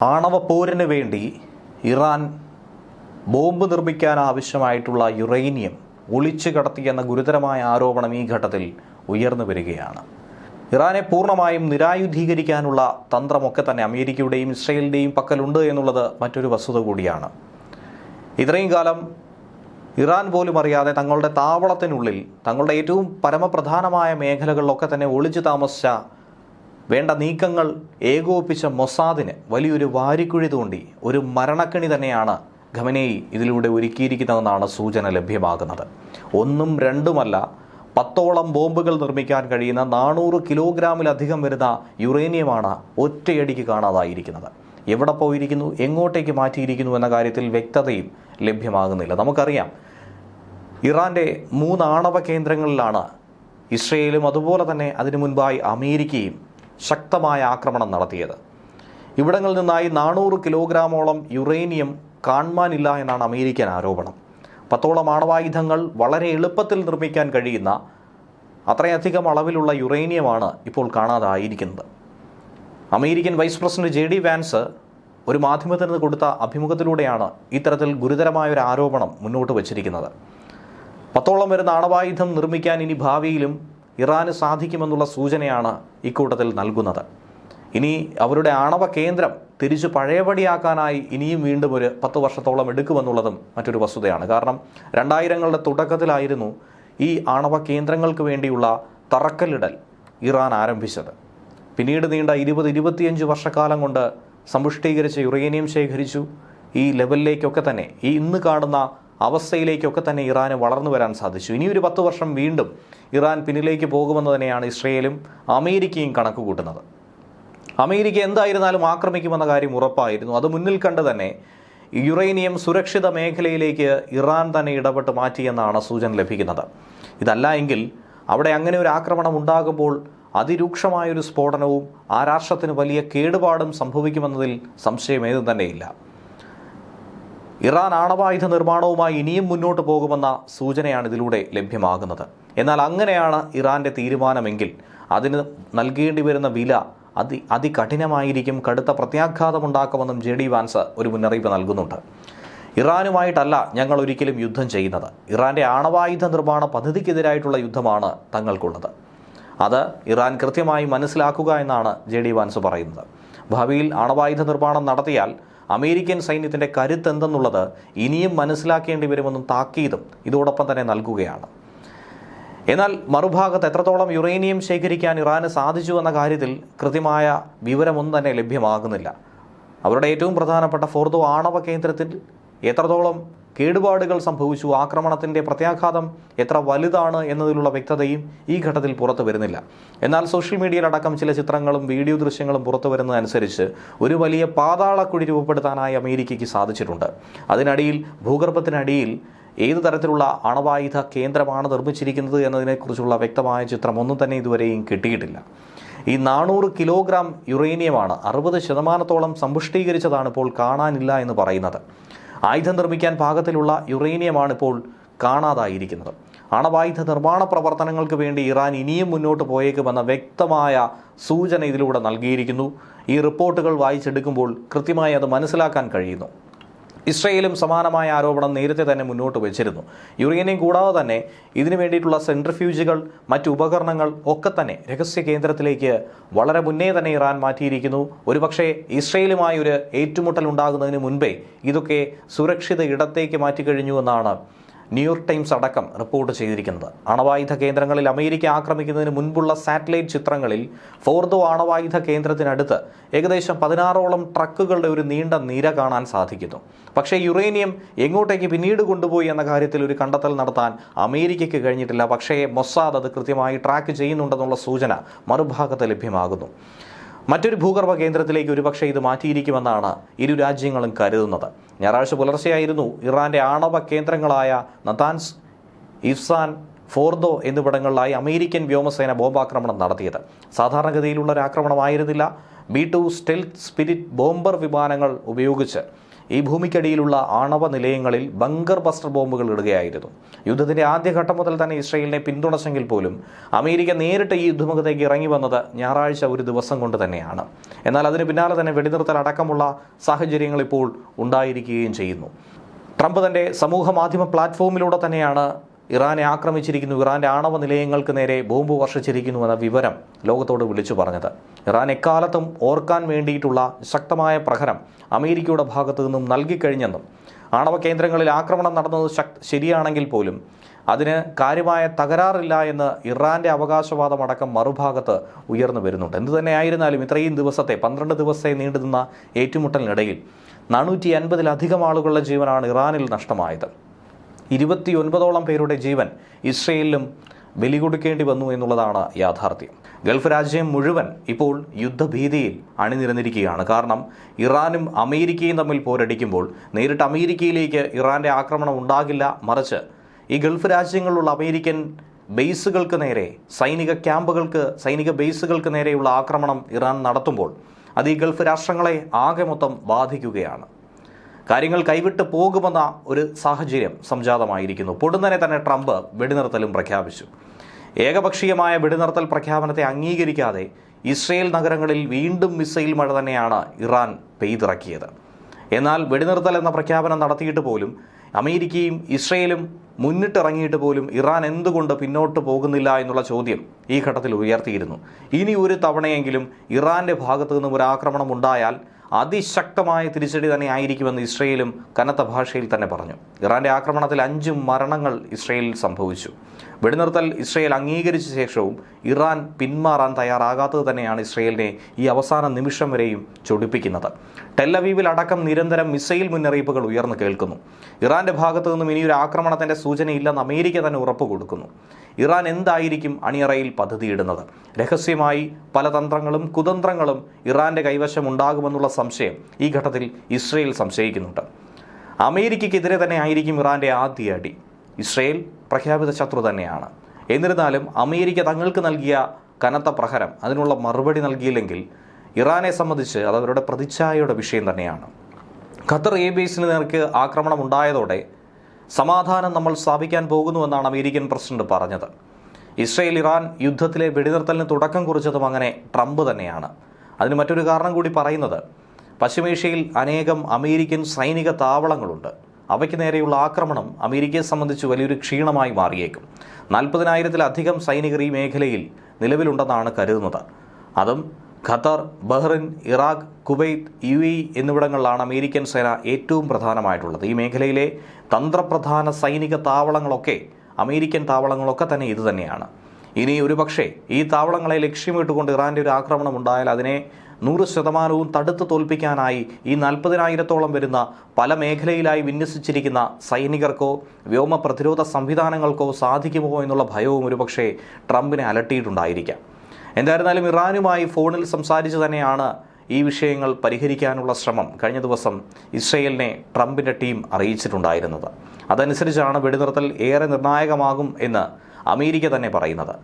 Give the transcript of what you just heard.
ആണവപ്പോരിന് വേണ്ടി Iran bomb നിർമ്മിക്കാൻ ആവശ്യമായിട്ടുള്ള യുറേനിയം ഒളിച്ചു കടത്തിയെന്ന ഗുരുതരമായ ആരോപണം ഈ ഘട്ടത്തിൽ ഉയർന്നു വരികയാണ്. ഇറാനെ പൂർണ്ണമായും നിരായുധീകരിക്കാനുള്ള തന്ത്രമൊക്കെ തന്നെ അമേരിക്കയുടെയും ഇസ്രയേലിൻ്റെയും പക്കലുണ്ട് എന്നുള്ളത് മറ്റൊരു വസ്തുത കൂടിയാണ്. ഇത്രയും കാലം ഇറാൻ പോലും അറിയാതെ തങ്ങളുടെ താവളത്തിനുള്ളിൽ തങ്ങളുടെ ഏറ്റവും പരമപ്രധാനമായ മേഖലകളിലൊക്കെ തന്നെ ഒളിച്ചു താമസിച്ച വേണ്ട നീക്കങ്ങൾ ഏകോപിപ്പിച്ച മൊസാദിന് വലിയൊരു വാരിക്കുഴി തോണ്ടി ഒരു മരണക്കണി തന്നെയാണ് ഖമനേയി ഇതിലൂടെ ഒരുക്കിയിരിക്കുന്നതെന്നാണ് സൂചന ലഭ്യമാകുന്നത്. ഒന്നും രണ്ടുമല്ല, 10ഓളം ബോംബുകൾ നിർമ്മിക്കാൻ കഴിയുന്ന 400 കിലോഗ്രാമിലധികം വരുന്ന യുറേനിയമാണ് ഒറ്റയടിക്ക് കാണാതായിരിക്കുന്നത്. എവിടെ പോയിരിക്കുന്നു, എങ്ങോട്ടേക്ക് മാറ്റിയിരിക്കുന്നു എന്ന കാര്യത്തിൽ വ്യക്തതയും ലഭ്യമാകുന്നില്ല. നമുക്കറിയാം, ഇറാൻ്റെ 3 ആണവ കേന്ദ്രങ്ങളിലാണ് ഇസ്രയേലും അതുപോലെ തന്നെ അതിനു മുൻപായി അമേരിക്കയും ശക്തമായ ആക്രമണം നടത്തിയത്. ഇവിടങ്ങളിൽ നിന്നായി 400 കിലോഗ്രാമോളം യുറേനിയം കാണാനില്ല എന്നാണ് അമേരിക്കൻ ആരോപണം. 10ഓളം ആണവായുധങ്ങൾ വളരെ എളുപ്പത്തിൽ നിർമ്മിക്കാൻ കഴിയുന്ന അത്രയധികം അളവിലുള്ള യുറേനിയമാണ് ഇപ്പോൾ കാണാതായിരിക്കുന്നത്. American vice president JD Vance ഒരു മാധ്യമത്തിന് കൊടുത്ത അഭിമുഖത്തിലൂടെയാണ് ഇത്തരത്തിൽ ഗുരുതരമായൊരു ആരോപണം മുന്നോട്ട് വച്ചിരിക്കുന്നത്. 10ഓളം വരുന്ന ആണവായുധം നിർമ്മിക്കാൻ ഇനി ഭാവിയിലും ഇറാന് സാധിക്കുമെന്നുള്ള സൂചനയാണ് ഇക്കൂട്ടത്തിൽ നൽകുന്നത്. ഇനി അവരുടെ ആണവ കേന്ദ്രം തിരിച്ചു പഴയപടിയാക്കാനായി ഇനിയും വീണ്ടും ഒരു 10 വർഷത്തോളം എടുക്കുമെന്നുള്ളതും മറ്റൊരു വസ്തുതയാണ്. കാരണം 2000ങ്ങളുടെ തുടക്കത്തിലായിരുന്നു ഈ ആണവ കേന്ദ്രങ്ങൾക്ക് വേണ്ടിയുള്ള തറക്കല്ലിടൽ ഇറാൻ ആരംഭിച്ചത്. പിന്നീട് നീണ്ട 20-25 വർഷക്കാലം കൊണ്ട് സമ്പുഷ്ടീകരിച്ച യുറേനിയം ശേഖരിച്ചു. ഈ ലെവലിലേക്കൊക്കെ തന്നെ, ഈ ഇന്ന് കാണുന്ന അവസ്ഥയിലേക്കൊക്കെ തന്നെ ഇറാന് വളർന്നു വരാൻ സാധിച്ചു. ഇനിയൊരു 10 വർഷം വീണ്ടും ഇറാൻ പിന്നിലേക്ക് പോകുമെന്ന് തന്നെയാണ് ഇസ്രയേലും അമേരിക്കയും കണക്ക് കൂട്ടുന്നത്. അമേരിക്ക എന്തായിരുന്നാലും ആക്രമിക്കുമെന്ന കാര്യം ഉറപ്പായിരുന്നു. അത് മുന്നിൽ കണ്ട് തന്നെ യുറേനിയം സുരക്ഷിത മേഖലയിലേക്ക് ഇറാൻ തന്നെ ഇടപെട്ട് മാറ്റിയെന്നാണ് സൂചന ലഭിക്കുന്നത്. ഇതല്ല എങ്കിൽ അവിടെ അങ്ങനെ ഒരു ആക്രമണം ഉണ്ടാകുമ്പോൾ അതിരൂക്ഷമായൊരു സ്ഫോടനവും ആ രാഷ്ട്രത്തിന് വലിയ കേടുപാടും സംഭവിക്കുമെന്നതിൽ സംശയമേതും തന്നെയില്ല. ഇറാൻ ആണവായുധ നിർമ്മാണവുമായി ഇനിയും മുന്നോട്ട് പോകുമെന്ന സൂചനയാണ് ഇതിലൂടെ ലഭ്യമാകുന്നത്. എന്നാൽ അങ്ങനെയാണ് ഇറാൻ്റെ തീരുമാനമെങ്കിൽ അതിന് നൽകേണ്ടി വരുന്ന വില അതികഠിനമായിരിക്കും, കടുത്ത പ്രത്യാഘാതമുണ്ടാക്കുമെന്നും JD വാൻസ് ഒരു മുന്നറിയിപ്പ് നൽകുന്നുണ്ട്. ഇറാനുമായിട്ടല്ല ഞങ്ങൾ ഒരിക്കലും യുദ്ധം ചെയ്യുന്നത്. ഇറാൻ്റെ ആണവായുധ നിർമ്മാണ പദ്ധതിക്കെതിരായിട്ടുള്ള യുദ്ധമാണ് തങ്ങൾക്കുള്ളത്. അത് ഇറാൻ കൃത്യമായി മനസ്സിലാക്കുക എന്നാണ് JD വാൻസ് പറയുന്നത്. ഭാവിയിൽ ആണവായുധ നിർമ്മാണം നടത്തിയാൽ അമേരിക്കൻ സൈന്യത്തിൻ്റെ കരുത്തെന്തെന്നുള്ളത് ഇനിയും മനസ്സിലാക്കേണ്ടി വരുമെന്നും താക്കീതും ഇതോടൊപ്പം തന്നെ നൽകുകയാണ്. എന്നാൽ മറുഭാഗത്ത് എത്രത്തോളം യുറേനിയം ശേഖരിക്കാൻ ഇറാന് സാധിച്ചു എന്ന കാര്യത്തിൽ കൃത്യമായ വിവരമൊന്നും തന്നെ ലഭ്യമാകുന്നില്ല. അവരുടെ ഏറ്റവും പ്രധാനപ്പെട്ട ഫോർദോ ആണവ കേന്ദ്രത്തിൽ എത്രത്തോളം കേടുപാടുകൾ സംഭവിച്ചു, ആക്രമണത്തിൻ്റെ പ്രത്യാഘാതം എത്ര വലുതാണ് എന്നതിലുള്ള വ്യക്തതയും ഈ ഘട്ടത്തിൽ പുറത്തു വരുന്നില്ല. എന്നാൽ സോഷ്യൽ മീഡിയയിലടക്കം ചില ചിത്രങ്ങളും വീഡിയോ ദൃശ്യങ്ങളും പുറത്തു വരുന്നതനുസരിച്ച് ഒരു വലിയ പാതാളക്കുഴി രൂപപ്പെടുത്താനായി അമേരിക്കയ്ക്ക് സാധിച്ചിട്ടുണ്ട്. അതിനടിയിൽ, ഭൂഗർഭത്തിനടിയിൽ ഏതു തരത്തിലുള്ള അണവായുധ കേന്ദ്രമാണ് നിർമ്മിച്ചിരിക്കുന്നത് എന്നതിനെക്കുറിച്ചുള്ള വ്യക്തമായ ചിത്രം ഒന്നും തന്നെ ഇതുവരെയും കിട്ടിയിട്ടില്ല. ഈ 400 കിലോഗ്രാം യുറേനിയമാണ് 60% സമ്പുഷ്ടീകരിച്ചതാണ് ഇപ്പോൾ കാണാനില്ല എന്ന് പറയുന്നത്. ആയുധം നിർമ്മിക്കാൻ പാകത്തിലുള്ള യുറേനിയമാണ് ഇപ്പോൾ കാണാതായിരിക്കുന്നത്. ആണവായുധ നിർമ്മാണ പ്രവർത്തനങ്ങൾക്ക് വേണ്ടി ഇറാൻ ഇനിയും മുന്നോട്ട് പോയേക്കുമെന്ന വ്യക്തമായ സൂചന ഇതിലൂടെ നൽകിയിരിക്കുന്നു. ഈ റിപ്പോർട്ടുകൾ വായിച്ചെടുക്കുമ്പോൾ കൃത്യമായി അത് മനസ്സിലാക്കാൻ കഴിയുന്നു. ഇസ്രയേലും സമാനമായ ആരോപണം നേരത്തെ തന്നെ മുന്നോട്ട് വെച്ചിരുന്നു. യുറേനിയം കൂടാതെ തന്നെ ഇതിനു വേണ്ടിയിട്ടുള്ള സെൻട്രിഫ്യൂജുകൾ, മറ്റു ഉപകരണങ്ങൾ ഒക്കെ തന്നെ രഹസ്യ കേന്ദ്രത്തിലേക്ക് വളരെ മുന്നേ തന്നെ ഇറാൻ മാറ്റിയിരിക്കുന്നു. ഒരുപക്ഷെ ഇസ്രയേലുമായി ഒരു ഏറ്റുമുട്ടൽ ഉണ്ടാകുന്നതിന് മുൻപേ ഇതൊക്കെ സുരക്ഷിത ഇടത്തേക്ക് മാറ്റിക്കഴിഞ്ഞു എന്നാണ് ന്യൂയോർക്ക് ടൈംസ് അടക്കം റിപ്പോർട്ട് ചെയ്തിരിക്കുന്നത്. അണവായുധ കേന്ദ്രങ്ങളിൽ അമേരിക്ക ആക്രമിക്കുന്നതിന് മുൻപുള്ള സാറ്റലൈറ്റ് ചിത്രങ്ങളിൽ ഫോർദോ ആണവായുധ കേന്ദ്രത്തിനടുത്ത് ഏകദേശം 16ഓളം ട്രക്കുകളുടെ ഒരു നീണ്ട നിര കാണാൻ സാധിക്കുന്നു. പക്ഷേ യുറേനിയം എങ്ങോട്ടേക്ക് പിന്നീട് കൊണ്ടുപോയി എന്ന കാര്യത്തിൽ ഒരു കണ്ടെത്തൽ നടത്താൻ അമേരിക്കയ്ക്ക് കഴിഞ്ഞിട്ടില്ല. പക്ഷേ മൊസാദ് അത് കൃത്യമായി ട്രാക്ക് ചെയ്യുന്നുണ്ടെന്നുള്ള സൂചന മറുഭാഗത്ത് ലഭ്യമാകുന്നു. മറ്റൊരു ഭൂഗർഭ കേന്ദ്രത്തിലേക്ക് ഒരുപക്ഷെ ഇത് മാറ്റിയിരിക്കുമെന്നാണ് ഇരു രാജ്യങ്ങളും കരുതുന്നത്. ഞായറാഴ്ച പുലർച്ചെയായിരുന്നു ഇറാന്റെ ആണവ കേന്ദ്രങ്ങളായ നതാൻസ്, ഇഫ്സാൻ, ഫോർദോ എന്നിവിടങ്ങളിലായി അമേരിക്കൻ വ്യോമസേന ബോംബാക്രമണം നടത്തിയത്. സാധാരണഗതിയിലുള്ള ഒരു ആക്രമണമായിരുന്നില്ല. B-2 സ്റ്റെൽത്ത് സ്പിരിറ്റ് ബോംബർ വിമാനങ്ങൾ ഉപയോഗിച്ച് ഈ ഭൂമിക്കടിയിലുള്ള ആണവ നിലയങ്ങളിൽ ബങ്കർ ബസ്റ്റർ ബോംബുകൾ ഇടുകയായിരുന്നു. യുദ്ധത്തിന്റെ ആദ്യഘട്ടം മുതൽ തന്നെ ഇസ്രയേലിനെ പിന്തുണച്ചെങ്കിൽ പോലും അമേരിക്ക നേരിട്ട് ഈ യുദ്ധമുഖത്തേക്ക് ഇറങ്ങി വന്നത് ഞായറാഴ്ച ഒരു ദിവസം കൊണ്ട് തന്നെയാണ്. എന്നാൽ അതിന് പിന്നാലെ തന്നെ വെടിനിർത്തൽ അടക്കമുള്ള സാഹചര്യങ്ങൾ ഇപ്പോൾ ഉണ്ടായിരിക്കുകയും ചെയ്യുന്നു. ട്രംപ് തന്റെ സമൂഹ മാധ്യമ പ്ലാറ്റ്ഫോമിലൂടെ തന്നെയാണ് ഇറാനെ ആക്രമിച്ചിരിക്കുന്നു, ഇറാന്റെ ആണവ നിലയങ്ങൾക്ക് നേരെ ബോംബ് വർഷിച്ചിരിക്കുന്നുവെന്ന വിവരം ലോകത്തോട് വിളിച്ചു പറഞ്ഞത്. ഇറാൻ എക്കാലത്തും ഓർക്കാൻ വേണ്ടിയിട്ടുള്ള ശക്തമായ പ്രഹരം അമേരിക്കയുടെ ഭാഗത്തു നിന്നും നൽകിക്കഴിഞ്ഞെന്നും ആണവ കേന്ദ്രങ്ങളിൽ ആക്രമണം നടന്നത് ശരിയാണെങ്കിൽ പോലും അതിന് കാര്യമായ തകരാറില്ല എന്ന് ഇറാന്റെ അവകാശവാദമടക്കം മറുഭാഗത്ത് ഉയർന്നു വരുന്നുണ്ട്. എന്തു തന്നെയായിരുന്നാലും ഇത്രയും ദിവസത്തെ 12 ദിവസത്തെ നീണ്ടുനിന്ന ഏറ്റുമുട്ടലിനിടയിൽ 450-ലധികം ആളുകളുടെ ജീവനാണ് ഇറാനിൽ നഷ്ടമായത്. 29ഓളം പേരുടെ ജീവൻ ഇസ്രയേലിലും ബലി കൊടുക്കേണ്ടി വന്നു എന്നുള്ളതാണ് യാഥാർത്ഥ്യം. ഗൾഫ് രാജ്യം മുഴുവൻ ഇപ്പോൾ യുദ്ധഭീതിയിൽ അണിനിരന്നിരിക്കുകയാണ്. കാരണം ഇറാനും അമേരിക്കയും തമ്മിൽ പോരടിക്കുമ്പോൾ നേരിട്ട് അമേരിക്കയിലേക്ക് ഇറാന്റെ ആക്രമണം ഉണ്ടാകില്ല, മറിച്ച് ഈ ഗൾഫ് രാജ്യങ്ങളിലുള്ള അമേരിക്കൻ ബേസുകൾക്ക് നേരെ, സൈനിക ബേസുകൾക്ക് നേരെയുള്ള ആക്രമണം ഇറാൻ നടത്തുമ്പോൾ അത് ഈ ഗൾഫ് രാഷ്ട്രങ്ങളെ ആകെ മൊത്തം ബാധിക്കുകയാണ്. കാര്യങ്ങൾ കൈവിട്ട് പോകുമെന്ന ഒരു സാഹചര്യം സംജാതമായിരിക്കുന്നു. പൊടുന്നനെ തന്നെ ട്രംപ് വെടിനിർത്തലും പ്രഖ്യാപിച്ചു. ഏകപക്ഷീയമായ വെടിനിർത്തൽ പ്രഖ്യാപനത്തെ അംഗീകരിക്കാതെ ഇസ്രയേൽ നഗരങ്ങളിൽ വീണ്ടും മിസൈൽ മഴ തന്നെയാണ് ഇറാൻ പെയ്തിറക്കിയത്. എന്നാൽ വെടിനിർത്തൽ എന്ന പ്രഖ്യാപനം നടത്തിയിട്ട് പോലും അമേരിക്കയും ഇസ്രയേലും മുന്നിട്ടിറങ്ങിയിട്ട് പോലും ഇറാൻ എന്തുകൊണ്ട് പിന്നോട്ട് പോകുന്നില്ല എന്നുള്ള ചോദ്യം ഈ ഘട്ടത്തിൽ ഉയർത്തിയിരുന്നു. ഇനി ഒരു തവണയെങ്കിലും ഇറാന്റെ ഭാഗത്തു നിന്നും ഒരു ആക്രമണം ഉണ്ടായാൽ അതിശക്തമായ തിരിച്ചടി തന്നെ ആയിരിക്കുമെന്ന് ഇസ്രയേലും കനത്ത ഭാഷയിൽ തന്നെ പറഞ്ഞു. ഇറാന്റെ ആക്രമണത്തിൽ 5 മരണങ്ങൾ ഇസ്രയേലിൽ സംഭവിച്ചു. വെടിനിർത്തൽ ഇസ്രയേൽ അംഗീകരിച്ച ശേഷവും ഇറാൻ പിന്മാറാൻ തയ്യാറാകാത്തത് തന്നെയാണ് ഇസ്രയേലിനെ ഈ അവസാന നിമിഷം വരെയും ചൊടിപ്പിക്കുന്നത്. ടെല്ലവീവിൽ അടക്കം നിരന്തരം മിസൈൽ മുന്നറിയിപ്പുകൾ ഉയർന്നു കേൾക്കുന്നു. ഇറാന്റെ ഭാഗത്തു നിന്നും ഇനിയൊരു ആക്രമണത്തിന്റെ സൂചനയില്ലെന്ന് അമേരിക്ക തന്നെ ഉറപ്പ് കൊടുക്കുന്നു. ഇറാൻ എന്തായിരിക്കും അണിയറയിൽ പദ്ധതിയിടുന്നത്? രഹസ്യമായി പല തന്ത്രങ്ങളും കുതന്ത്രങ്ങളും ഇറാന്റെ കൈവശം ഉണ്ടാകുമെന്നുള്ള സംശയം ഈ ഘട്ടത്തിൽ ഇസ്രയേൽ സംശയിക്കുന്നുണ്ട്. അമേരിക്കയ്ക്കെതിരെ തന്നെ ആയിരിക്കും ഇറാന്റെ ആദ്യ അടി. ഇസ്രയേൽ പ്രഖ്യാപിത ശത്രു തന്നെയാണ്. എന്നിരുന്നാലും അമേരിക്ക തങ്ങൾക്ക് നൽകിയ കനത്ത പ്രഹരം അതിനുള്ള മറുപടി നൽകിയില്ലെങ്കിൽ ഇറാനെ സംബന്ധിച്ച് അത് അവരുടെ പ്രതിച്ഛായയുടെ വിഷയം തന്നെയാണ്. ഖത്തർ എയർബേസിന് നേർക്ക് ആക്രമണം ഉണ്ടായതോടെ സമാധാനം നമ്മൾ സ്ഥാപിക്കാൻ പോകുന്നുവെന്നാണ് അമേരിക്കൻ പ്രസിഡന്റ് പറഞ്ഞത്. ഇസ്രയേൽ ഇറാൻ യുദ്ധത്തിലെ വെടിനിർത്തലിന് തുടക്കം കുറിച്ചതും അങ്ങനെ ട്രംപ് തന്നെയാണ്. അതിന് മറ്റൊരു കാരണം കൂടി പറയുന്നത്, പശ്ചിമേഷ്യയിൽ അനേകം അമേരിക്കൻ സൈനിക താവളങ്ങളുണ്ട്. അവയ്ക്ക് നേരെയുള്ള ആക്രമണം അമേരിക്കയെ സംബന്ധിച്ച് വലിയൊരു ക്ഷീണമായി മാറിയേക്കും. 40,000-ലധികം സൈനികർ ഈ മേഖലയിൽ നിലവിലുണ്ടെന്നാണ് കരുതുന്നത്. അതും Qatar, Bahrain, Iraq, Kuwait, UAE എന്നിവിടങ്ങളിലാണ് അമേരിക്കൻ സേന ഏറ്റവും പ്രധാനമായിട്ടുള്ളത്. ഈ മേഖലയിലെ തന്ത്രപ്രധാന സൈനിക താവളങ്ങളൊക്കെ, അമേരിക്കൻ താവളങ്ങളൊക്കെ തന്നെ ഇതുതന്നെയാണ്. ഇനി ഒരുപക്ഷെ ഈ താവളങ്ങളെ ലക്ഷ്യമിട്ടുകൊണ്ട് ഇറാന്റെ ഒരു ആക്രമണം ഉണ്ടായാൽ അതിനെ 100% തടുത്തു തോൽപ്പിക്കാനായി ഈ 40,000-ഓളം വരുന്ന പല മേഖലയിലായി വിന്യസിച്ചിരിക്കുന്ന സൈനികർക്കോ വ്യോമ പ്രതിരോധ സംവിധാനങ്ങൾക്കോ സാധിക്കുമോ എന്നുള്ള ഭയവും ഒരുപക്ഷെ ട്രംപിനെ അലട്ടിയിട്ടുണ്ടായിരിക്കാം. എന്തായിരുന്നാലും ഇറാനുമായി ഫോണിൽ സംസാരിച്ച് തന്നെയാണ് ഈ വിഷയങ്ങൾ പരിഹരിക്കാനുള്ള ശ്രമം കഴിഞ്ഞ ദിവസം ഇസ്രയേലിനെ ട്രംപിൻ്റെ ടീം അറിയിച്ചിട്ടുണ്ടായിരുന്നത്. അതനുസരിച്ചാണ് വെടിനിർത്തൽ ഏറെ നിർണായകമാകും എന്ന് അമേരിക്ക തന്നെ പറയുന്നത്.